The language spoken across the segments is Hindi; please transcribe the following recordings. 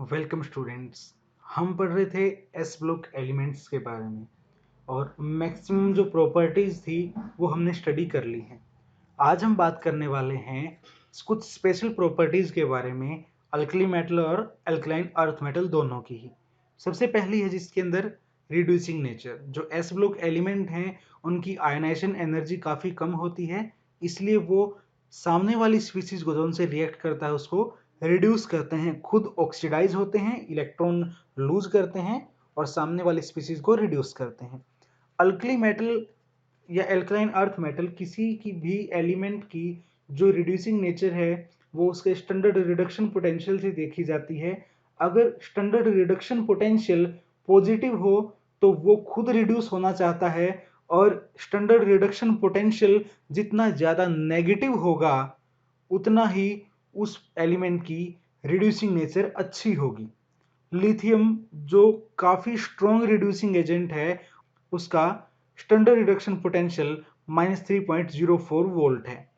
Welcome students. हम पढ़ रहे थे एस ब्लॉक एलिमेंट्स के बारे में और मैक्सिमम जो प्रॉपर्टीज थी वो हमने स्टडी कर ली हैं। आज हम बात करने वाले हैं कुछ स्पेशल प्रॉपर्टीज के बारे में, अल्कली मेटल और अल्कलाइन अर्थ मेटल दोनों की ही। सबसे पहली है जिसके अंदर रिड्यूसिंग नेचर। जो एस ब्लॉक एलिमेंट हैं उनकी आयनाइजेशन एनर्जी काफ़ी कम होती है, इसलिए वो सामने वाली स्पीसीज को जो उनसे रिएक्ट करता है उसको रिड्यूस करते हैं, खुद ऑक्सीडाइज होते हैं, इलेक्ट्रॉन लूज करते हैं और सामने वाली स्पीसीज को रिड्यूस करते हैं। अल्कली मेटल या एल्कलाइन अर्थ मेटल किसी की भी एलिमेंट की जो रिड्यूसिंग नेचर है वो उसके स्टैंडर्ड रिडक्शन पोटेंशियल से देखी जाती है। अगर स्टैंडर्ड रिडक्शन पोटेंशियल पॉजिटिव हो तो वो खुद रिड्यूस होना चाहता है, और स्टैंडर्ड रिडक्शन पोटेंशियल जितना ज़्यादा नेगेटिव होगा उतना ही उस एलिमेंट की रिड्यूसिंग नेचर अच्छी होगी। लिथियम जो काफ़ी स्ट्रॉन्ग रिड्यूसिंग एजेंट है उसका स्टैंडर्ड रिडक्शन पोटेंशियल -3.04 वोल्ट है।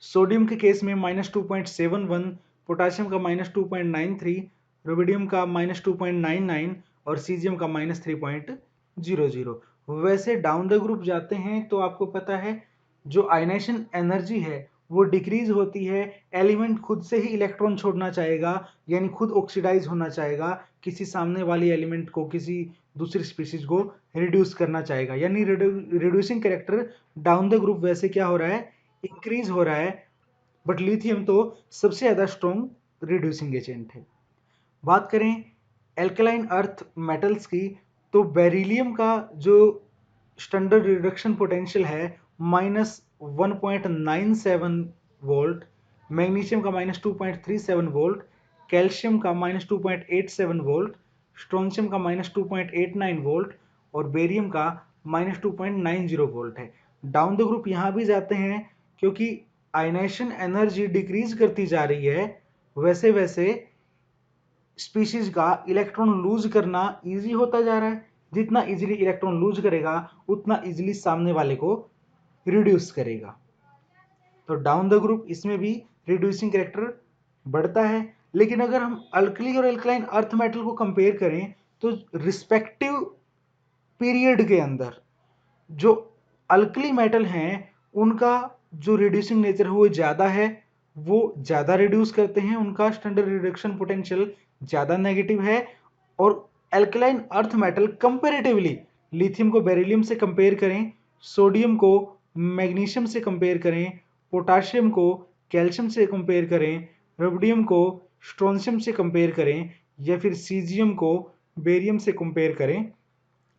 सोडियम के केस में -2.71, पोटाशियम का -2.93, रुबिडियम का -2.99 और सीजियम का -3.00। वैसे डाउन द ग्रुप जाते हैं तो आपको पता है जो आयनाइजेशन एनर्जी है वो डिक्रीज होती है। एलिमेंट खुद से ही इलेक्ट्रॉन छोड़ना चाहेगा, यानी खुद ऑक्सीडाइज होना चाहेगा, किसी सामने वाली एलिमेंट को, किसी दूसरी स्पीसीज को रिड्यूस करना चाहेगा, यानी reducing character down the group वैसे क्या हो रहा है, इंक्रीज हो रहा है। बट लिथियम तो सबसे ज्यादा स्ट्रॉन्ग रिड्यूसिंग एजेंट है। बात करें एल्कलाइन अर्थ मेटल्स की तो बेरिलियम का जो स्टैंडर्ड रिडक्शन पोटेंशियल है -1.97 वोल्ट, मैग्नीशियम का -2.37 वोल्ट, कैल्शियम का -2.87 वोल्ट, स्ट्रोंशियम का -2.89 वोल्ट और बेरियम का -2.90 वोल्ट है। डाउन द ग्रुप यहाँ भी जाते हैं क्योंकि आयनाइजेशन एनर्जी डिक्रीज करती जा रही है, वैसे वैसे स्पीशीज का इलेक्ट्रॉन लूज करना इजी होता जा रहा है। जितना इजीली इलेक्ट्रॉन लूज करेगा उतना इजीली सामने वाले को रिड्यूस करेगा। तो डाउन द ग्रुप इसमें भी रिड्यूसिंग कैरेक्टर बढ़ता है। लेकिन अगर हम अल्कली और अल्कलाइन अर्थ मेटल को कंपेयर करें तो रिस्पेक्टिव पीरियड के अंदर जो अल्कली मेटल हैं उनका जो रिड्यूसिंग नेचर है वो ज़्यादा है, वो ज़्यादा रिड्यूस करते हैं, उनका स्टैंडर्ड रिडक्शन पोटेंशियल ज़्यादा नेगेटिव है। और alkaline earth metal comparatively lithium को बेरिलियम से कंपेयर करें, सोडियम को मैग्नीशियम से कंपेयर करें, पोटाशियम को कैल्शियम से कंपेयर करें, रुबिडियम को स्ट्रोंशियम से कंपेयर करें या फिर सीजियम को बेरियम से कंपेयर करें,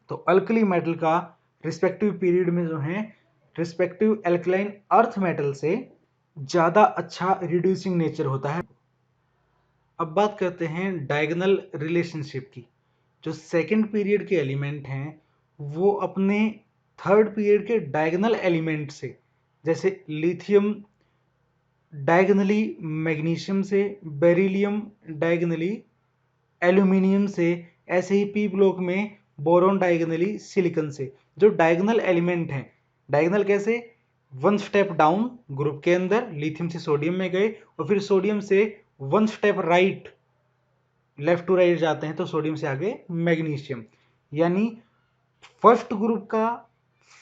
तो अल्कली मेटल का रिस्पेक्टिव पीरियड में जो है रिस्पेक्टिव एल्कलाइन अर्थ मेटल से ज़्यादा अच्छा रिड्यूसिंग नेचर होता है। अब बात करते हैं डायगोनल रिलेशनशिप की। जो सेकंड पीरियड के एलिमेंट हैं वो अपने थर्ड पीरियड के डायगोनल एलिमेंट से, जैसे लिथियम डायगोनली मैग्नीशियम से, बेरिलियम डायगोनली एल्यूमिनियम से, ऐसे ही पी ब्लॉक में बोरॉन डायगोनली सिलिकॉन से। जो डायगोनल एलिमेंट हैं, डायगोनल कैसे, वन स्टेप डाउन ग्रुप के अंदर लिथियम से सोडियम में गए और फिर सोडियम से one step right, left to right जाते हैं तो सोडियम से आगे मैग्नीशियम, यानी फर्स्ट ग्रुप का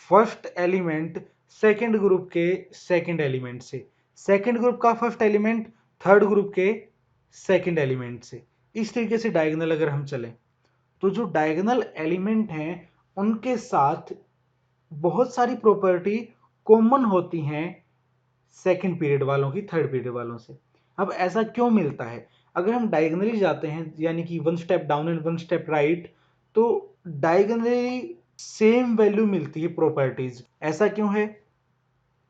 फर्स्ट एलिमेंट सेकंड ग्रुप के सेकंड एलिमेंट से, सेकंड ग्रुप का फर्स्ट एलिमेंट थर्ड ग्रुप के सेकंड एलिमेंट से। इस तरीके से डायगोनल अगर हम चलें तो जो डायगोनल एलिमेंट हैं उनके साथ बहुत सारी प्रॉपर्टी कॉमन होती हैं सेकंड पीरियड वालों की थर्ड पीरियड वालों से। अब ऐसा क्यों मिलता है, अगर हम डायगोनली जाते हैं यानी कि one step down and one step right, तो डायगोनली सेम वैल्यू मिलती है प्रॉपर्टीज। ऐसा क्यों है,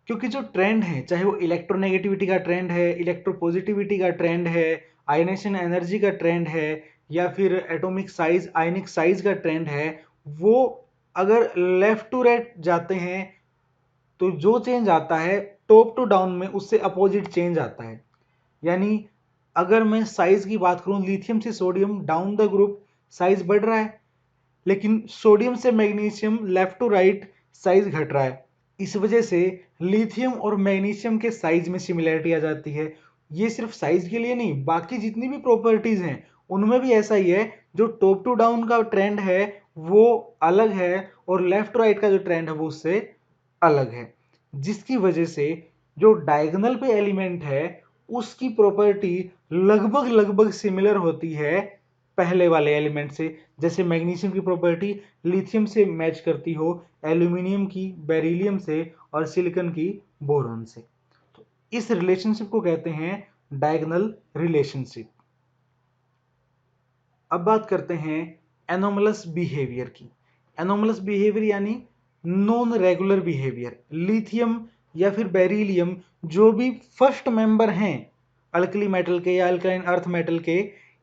क्योंकि जो ट्रेंड है, चाहे वो इलेक्ट्रोनेगेटिविटी का ट्रेंड है, इलेक्ट्रोपॉजिटिविटी का ट्रेंड है, आयनेशन एनर्जी का ट्रेंड है या फिर एटॉमिक साइज आयनिक साइज का ट्रेंड है, वो अगर लेफ्ट टू राइट जाते हैं तो जो चेंज आता है टॉप टू डाउन में उससे अपोजिट चेंज आता है। यानी अगर मैं साइज की बात करूं, लिथियम से sodium down the group size बढ़ रहा है, लेकिन सोडियम से magnesium left to right size घट रहा है। इस वजह से लिथियम और मैग्नीशियम के साइज में सिमिलरिटी आ जाती है। ये सिर्फ साइज के लिए नहीं, बाकी जितनी भी प्रॉपर्टीज हैं उनमें भी ऐसा ही है, जो टॉप टू डाउन का ट्रेंड है वो अलग है और लेफ्ट राइट का जो ट्रेंड है वो उससे अलग है, जिसकी वजह से जो डायगोनल पे एलिमेंट है उसकी प्रॉपर्टी लगभग लगभग सिमिलर होती है पहले वाले एलिमेंट से। जैसे मैग्नीशियम की प्रॉपर्टी लिथियम से मैच करती हो, एल्यूमिनियम की बेरिलियम से और सिलिकॉन की बोरॉन से। तो इस रिलेशनशिप को कहते हैं डायगोनल रिलेशनशिप। अब बात करते हैं एनोमलस बिहेवियर की। एनोमलस बिहेवियर यानी नॉन रेगुलर बिहेवियर। लिथियम या फिर बेरिलियम जो भी फर्स्ट मेंबर हैं अल्कली मेटल के या अल्कलाइन अर्थ मेटल के,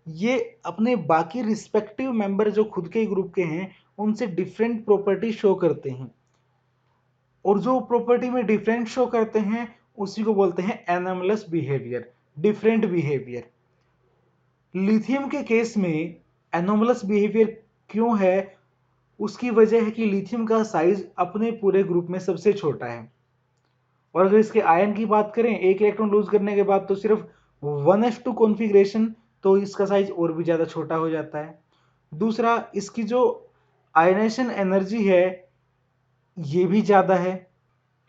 ये अपने बाकी रिस्पेक्टिव मेंबर जो खुद के ग्रुप के हैं उनसे डिफरेंट प्रॉपर्टी शो करते हैं, और जो प्रॉपर्टी में डिफरेंट शो करते हैं उसी को बोलते हैं anomalous behaviour, different behaviour. Lithium के केस में एनोमलस बिहेवियर क्यों है, उसकी वजह है कि लिथियम का साइज अपने पूरे ग्रुप में सबसे छोटा है, और अगर इसके आयन की बात करें एक इलेक्ट्रॉन लूज करने के बाद तो सिर्फ 1s2 कॉन्फ़िगरेशन, तो इसका साइज और भी ज्यादा छोटा हो जाता है। दूसरा, इसकी जो आयनेशन एनर्जी है ये भी ज्यादा है।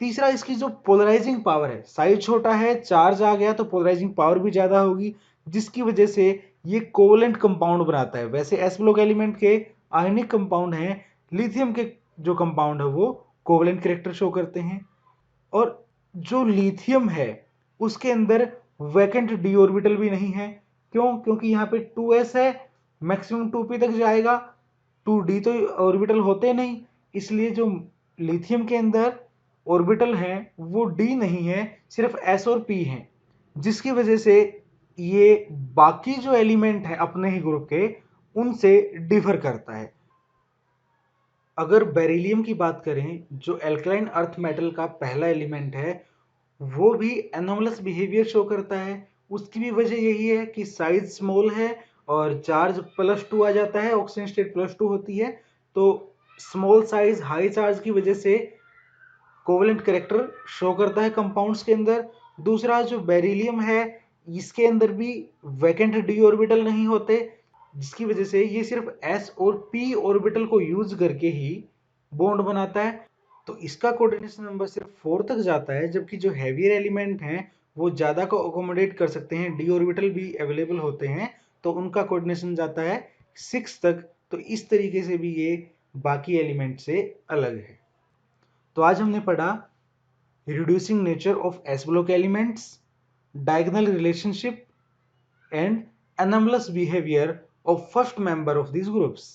तीसरा, इसकी जो पोलराइजिंग पावर है, साइज छोटा है, चार्ज आ गया तो पोलराइजिंग पावर भी ज्यादा होगी, जिसकी वजह से ये कोवलेंट कंपाउंड बनाता है। वैसे एस ब्लॉक एलिमेंट के आयनिक कंपाउंड हैं, लिथियम के जो कंपाउंड है वो कोवलेंट कैरेक्टर शो करते हैं। और जो लिथियम है उसके अंदर वैकेंट डी ऑर्बिटल भी नहीं है। क्यों? क्योंकि यहाँ पे 2s है, मैक्सिमम 2p तक जाएगा, 2d तो ऑर्बिटल होते नहीं, इसलिए जो लिथियम के अंदर ऑर्बिटल हैं वो d नहीं है, सिर्फ s और p हैं, जिसकी वजह से ये बाकी जो एलिमेंट है अपने ही ग्रुप के उनसे डिफर करता है। अगर बेरिलियम की बात करें, जो एल्कलाइन अर्थ मेटल का पहला एलिमेंट है, वो भी एनोमलस बिहेवियर शो करता है। उसकी भी वजह यही है कि साइज स्मॉल है और चार्ज +2 आ जाता है, ऑक्सीजन स्टेट +2 होती है, तो स्मॉल साइज हाई चार्ज की वजह से कोवेलेंट कैरेक्टर शो करता है कंपाउंड्स के अंदर। दूसरा, जो बेरिलियम है इसके अंदर भी वैकेंट डी ऑर्बिटल नहीं होते, जिसकी वजह से ये सिर्फ s और p ऑर्बिटल को यूज करके ही बॉन्ड बनाता है, तो इसका कोऑर्डिनेशन नंबर सिर्फ 4 तक जाता है, जबकि जो हैवियर एलिमेंट हैं वो ज़्यादा को अकोमोडेट कर सकते हैं, डी ऑर्बिटल भी अवेलेबल होते हैं, तो उनका कोऑर्डिनेशन जाता है 6 तक। तो इस तरीके से भी ये बाकी एलिमेंट से अलग है। तो आज हमने पढ़ा reducing nature of S block elements, diagonal relationship and anomalous behavior of first member of these groups.